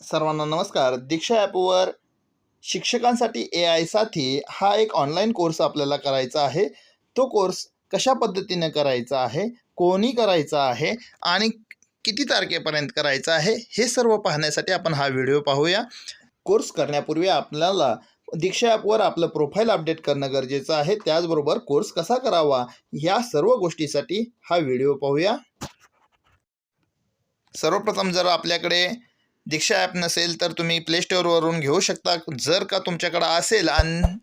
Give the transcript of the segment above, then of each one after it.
सर्वांना नमस्कार. दीक्षा ॲपवर शिक्षकांसाठी AI साथी हा एक ऑनलाईन कोर्स आपल्याला करायचा आहे. तो कोर्स कशा पद्धतीने करायचा आहे, कोणी करायचा आहे आणि किती तारखेपर्यंत करायचा आहे, हे सर्व पाहण्यासाठी आपण हा व्हिडिओ पाहूया. कोर्स करण्यापूर्वी आपल्याला दीक्षा ॲपवर आपलं प्रोफाईल अपडेट करणं गरजेचं आहे. त्याचबरोबर कोर्स कसा करावा ह्या सर्व गोष्टीसाठी हा व्हिडिओ पाहूया. सर्वप्रथम जर आपल्याकडे दीक्षा ॲप नसेल तर तुम्ही प्ले स्टोअरवरून घेऊ शकता. जर का तुमच्याकडं असेल आणि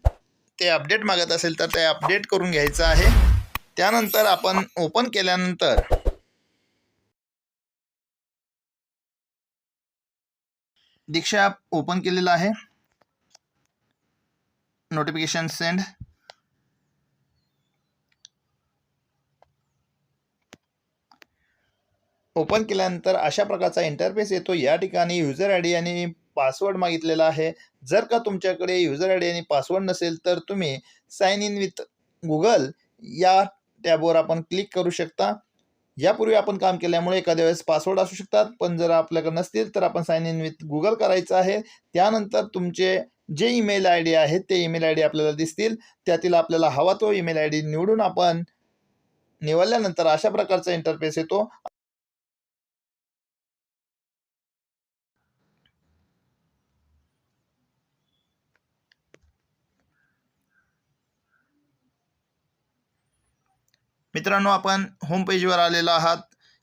ते अपडेट मागत असेल तर ते अपडेट करून घ्यायचं आहे. त्यानंतर आपण ओपन केल्यानंतर दीक्षा ॲप ओपन केलेलं आहे. Notification send. ओपन केल्यानंतर अशा प्रकारचा इंटरफेस येतो. या ठिकाणी युजर आय डी आणि पासवर्ड मागितलेला आहे. जर का तुमच्याकडे युजर आय डी आणि पासवर्ड नसेल तर तुम्ही साइन इन विथ गुगल या टॅबवर आपण क्लिक करू शकता. यापूर्वी आपण काम केल्यामुळे एखाद्या वेळेस पासवर्ड असू शकतात, पण जर आपल्याकडे नसतील तर आपण साइन इन विथ गुगल करायचं आहे. त्यानंतर तुमचे जे ईमेल आय डी आहेत ते ईमेल आय डी आपल्याला दिसतील. त्यातील आपल्याला हवा तो ईमेल आय डी निवडून आपण निवडल्यानंतर अशा प्रकारचा इंटरफेस येतो. मित्रांनो, आपण होम पेजवर आलेलो आहात.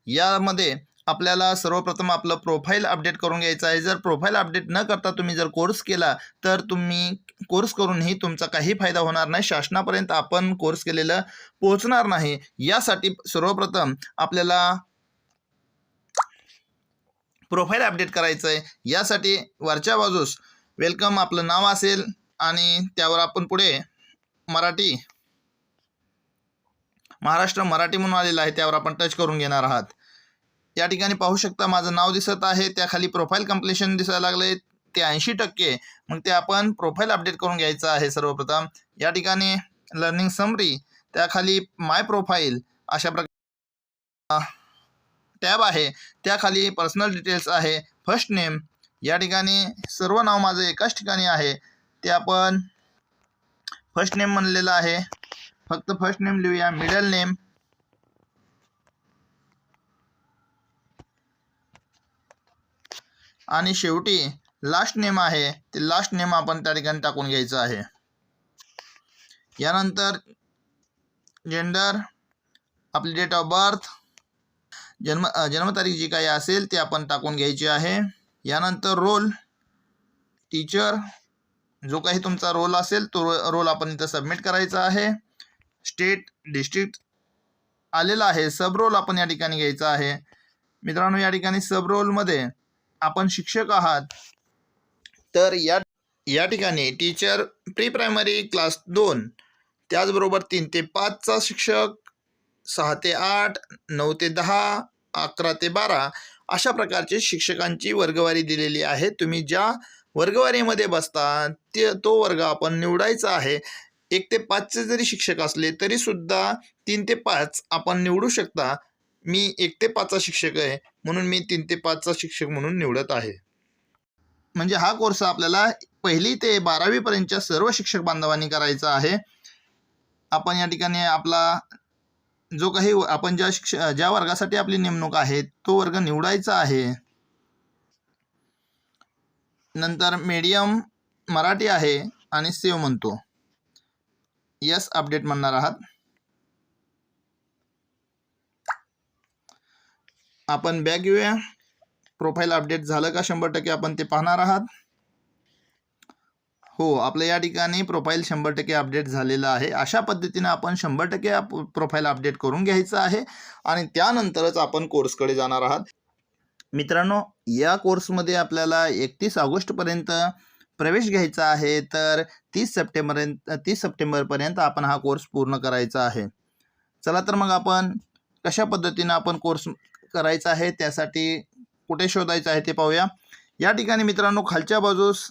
यामध्ये आपल्याला सर्वप्रथम आपलं प्रोफाईल अपडेट करून घ्यायचं आहे. जर प्रोफाईल अपडेट न करता तुम्ही जर कोर्स केला तर तुम्ही कोर्स करूनही तुमचा काही फायदा होणार नाही. शासनापर्यंत आपण कोर्स केलेलं पोहोचणार नाही. यासाठी सर्वप्रथम आपल्याला प्रोफाईल अपडेट करायचं आहे. यासाठी वरच्या बाजूस वेलकम आपलं नाव असेल आणि त्यावर आपण पुढे महाराष्ट्र मराठी म्हणून आलेलं आहे, त्यावर आपण टच करून घेणार आहात. या ठिकाणी पाहू शकता माझं नाव दिसत आहे. त्याखाली प्रोफाईल कंप्लीशन दिसायला लागले ते 80%. मग ते आपण प्रोफाईल अपडेट करून घ्यायचं आहे. सर्वप्रथम या ठिकाणी लर्निंग समरी, त्याखाली माय प्रोफाईल अशा प्रकार टॅब आहे. त्याखाली पर्सनल डिटेल्स आहे. फर्स्ट नेम, या ठिकाणी सर्व नाव माझं एकाच ठिकाणी आहे, ते आपण फर्स्ट नेम म्हणलेलं आहे. फक्त फर्स्ट नेम लिहूया. मिडल नेम, आणि शेवटी लास्ट नेम आहे, ते लास्ट नेम आपण त्या ठिकाणी टाकून घ्यायचं आहे. यानंतर जेंडर, आपली डेट ऑफ बर्थ, जन्मतारीख जी काही असेल ते आपण टाकून घ्यायची आहे. यानंतर रोल, टीचर, जो काही तुमचा रोल असेल तो रोल आपण इथं सबमिट करायचा आहे. स्टेट, डिस्ट्रिक्ट आलेला आहे. सब रोल आपण या ठिकाणी घ्यायचा आहे. मित्रांनो, या ठिकाणी सब रोलमध्ये आपण शिक्षक आहात तर या ठिकाणी टीचर प्री प्रायमरी क्लास 2, त्याचबरोबर 3 ते 5चा शिक्षक, 6 ते 8, 9 ते 10, 11 ते 12 अशा प्रकारचे शिक्षकांची वर्गवारी दिलेली आहे. तुम्ही ज्या वर्गवारीमध्ये बसता तो वर्ग आपण निवडायचा आहे. 1 ते 5चे जरी शिक्षक असले तरीसुद्धा 3 ते 5 आपण निवडू शकता. मी 1 ते 5चा शिक्षक आहे म्हणून मी 3 ते 5चा शिक्षक म्हणून निवडत आहे. म्हणजे हा कोर्स आपल्याला 1ली ते 12वी पर्यंतच्या सर्व शिक्षक बांधवांनी करायचा आहे. आपण या ठिकाणी आपला जो काही आपण ज्या वर्गासाठी आपली नेमणूक आहे तो वर्ग निवडायचा आहे. नंतर मीडियम मराठी आहे आणि सेव्ह म्हणतो. यस अपडेट म्हणणार आहात. आपण बॅक घेऊया. प्रोफाईल अपडेट झालं का 100% आपण ते पाहणार आहात. हो, आपलं या ठिकाणी प्रोफाईल 100% अपडेट झालेलं आहे. अशा पद्धतीने आपण 100% प्रोफाईल अपडेट करून घ्यायचं आहे आणि त्यानंतरच आपण कोर्सकडे जाणार आहात. मित्रांनो, या कोर्समध्ये आपल्याला 31 ऑगस्टपर्यंत प्रवेश घ्यायचा आहे, तर 30 सप्टेंबरपर्यंत आपण हा कोर्स पूर्ण करायचा आहे. चला तर मग आपण कशा पद्धतीने आपण कोर्स करायचा आहे, त्यासाठी कुठे शोधायचं आहे ते पाहूया. या ठिकाणी मित्रांनो खालच्या बाजूस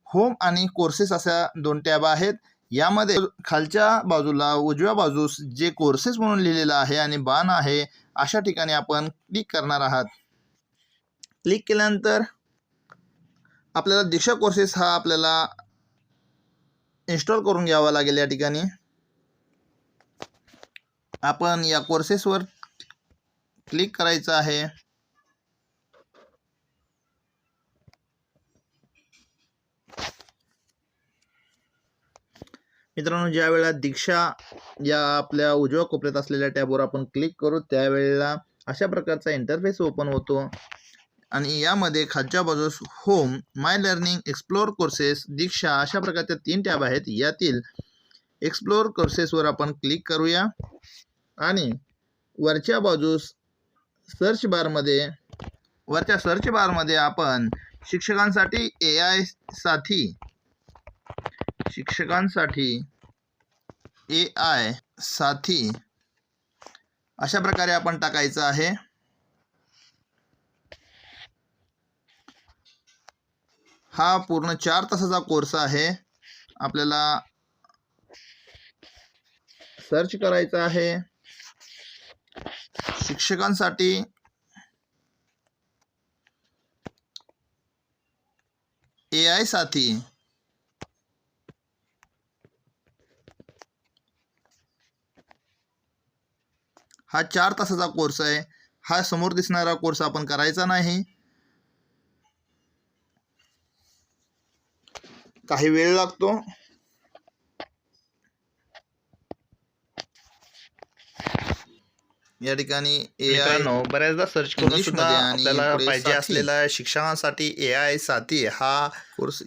होम आणि कोर्सेस अशा 2 टॅब आहेत. यामध्ये खालच्या बाजूला उजव्या बाजूस जे कोर्सेस म्हणून लिहिलेलं आहे आणि बाण आहे अशा ठिकाणी आपण क्लिक करणार आहात. क्लिक केल्यानंतर आपल्याला दीक्षा कोर्सेस हा आपल्याला इन्स्टॉल करून घ्यावा लागेल। या ठिकाणी आपण या कोर्सेसवर क्लिक करायचं आहे। मित्रांनो, ज्या वेळेला दीक्षा या आपल्या उजव्या कोपऱ्यात असलेल्या टॅबवर आपण क्लिक करू त्यावेळेला अशा प्रकारचा इंटरफेस ओपन होतो आणि यामध्ये खालच्या बाजूस होम, माय लर्निंग, एक्सप्लोर कोर्सेस, दीक्षा अशा प्रकारच्या 3 टॅब आहेत। यातील एक्सप्लोर कोर्सेसवर आपण क्लिक करूया आणि वरच्या बाजूस सर्च बारमध्ये आपण शिक्षकांसाठी AI साथी अशा प्रकारे आपण टाकायचं आहे। हा पूर्ण 4 तासाचा कोर्स आहे। आपल्याला सर्च करायचं आहे शिक्षकांसाठी AI साथी। हा 4 तासाचा कोर्स आहे। हा समोर दिसणारा कोर्स आपण करायचा नाही, काही वेळ लागतो। या ठिकाणी मित्रांनो, बऱ्याचदा सर्च करून सुद्धा आपल्याला पाहिजे असलेला शिक्षकांसाठी AI साथी हा कोर्स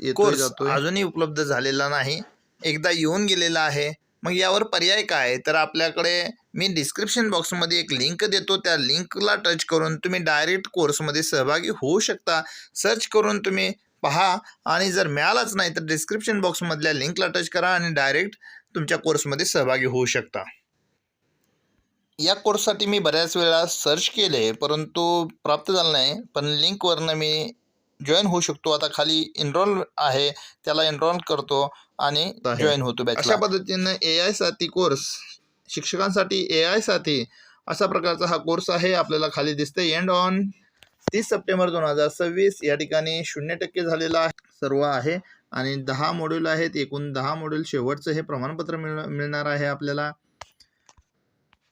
अजूनही उपलब्ध झालेला नाही, एकदा येऊन गेलेला आहे। मग यावर पर्याय काय, तर आपल्याकडे मी डिस्क्रिप्शन बॉक्समध्ये एक लिंक देतो, त्या लिंकला टच करून तुम्ही डायरेक्ट कोर्समध्ये सहभागी होऊ शकता। सर्च करून तुम्ही पहा आणि जर मिळालाच नाही तर डिस्क्रिप्शन बॉक्समधल्या लिंकला टच करा आणि डायरेक्ट तुमच्या कोर्समध्ये सहभागी होऊ शकता। या कोर्ससाठी मी बऱ्याच वेळा सर्च केले परंतु प्राप्त झालं नाही, पण लिंकवरनं मी जॉईन होऊ शकतो। आता खाली एनरोल आहे, त्याला एनरोल करतो आणि जॉईन होतो बॅचला। अशा पद्धतीनं AI साथी कोर्स, शिक्षकांसाठी AI साथी अशा प्रकारचा हा कोर्स आहे। आपल्याला खाली दिसते एंड ऑन 30 सप्टेंबर 2026। या ठिकाणी 0% झालेला सर्व आहे आणि 10 मॉड्यूल आहेत, एकूण 10 मॉड्यूल। शेवटचं हे प्रमाणपत्र मिळणार आहे आपल्याला।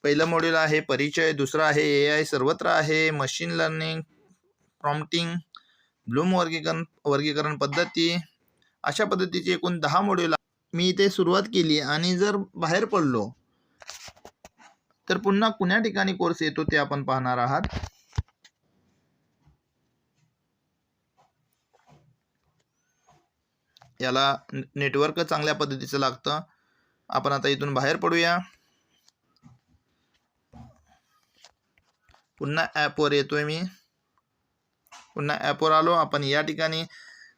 पहिलं मॉड्यूल आहे परिचय, दुसरं आहे AI सर्वत्र आहे, मशीन लर्निंग, प्रॉम्प्टिंग, ब्लूम वर्गीकरण पद्धती अशा पद्धतीचे एकूण 10 मॉड्यूल मी इथे सुरुवात केली आणि जर बाहेर पडलो तर पुन्हा कुण्या ठिकाणी कोर्स येतो ते आपण पाहणार आहात। याला नेटवर्क चांगल्या पद्धतीचं लागतं। आपण आता इथून बाहेर पडूया, पुन्हा ॲपवर येतोय मी। पुन्हा ॲपवर आलो आपण। या ठिकाणी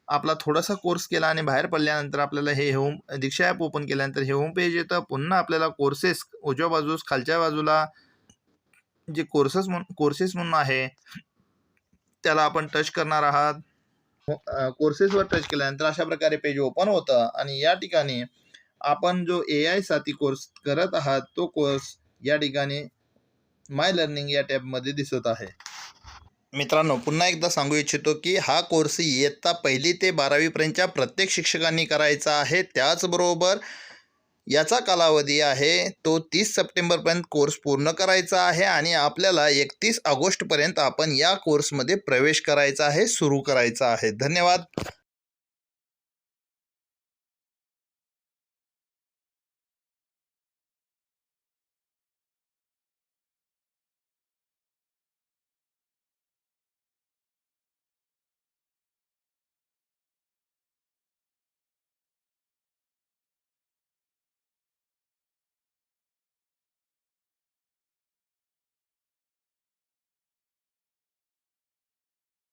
आपला थोडासा कोर्स केला आणि बाहेर पडल्यानंतर आपल्याला हे होम दीक्षा ॲप ओपन केल्यानंतर हे होम पेज येतं। पुन्हा आपल्याला कोर्सेस उजव्या बाजूस खालच्या बाजूला जे कोर्सेस म्हणून आहे त्याला आपण टच करणार आहात। कोर्सेसवर टच केल्यानंतर अशा प्रकारे पेज ओपन होतं आणि या ठिकाणी आपण जो AI साथी कोर्स करत आहात तो कोर्स या ठिकाणी माय लर्निंग या टॅबमध्ये दिसत आहे। मित्रांनो, पुन्हा एकदा सांगू इच्छितो की हा कोर्स इयत्ता 1ली ते 12वी पर्यंतच्या प्रत्येक शिक्षकांनी करायचा आहे। त्याचबरोबर याचा कालावधी आहे तो 30 सप्टेंबरपर्यंत कोर्स पूर्ण करायचा आहे आणि आपल्याला 31 ऑगस्टपर्यंत आपण या कोर्समध्ये प्रवेश करायचा आहे, सुरू करायचा आहे। धन्यवाद।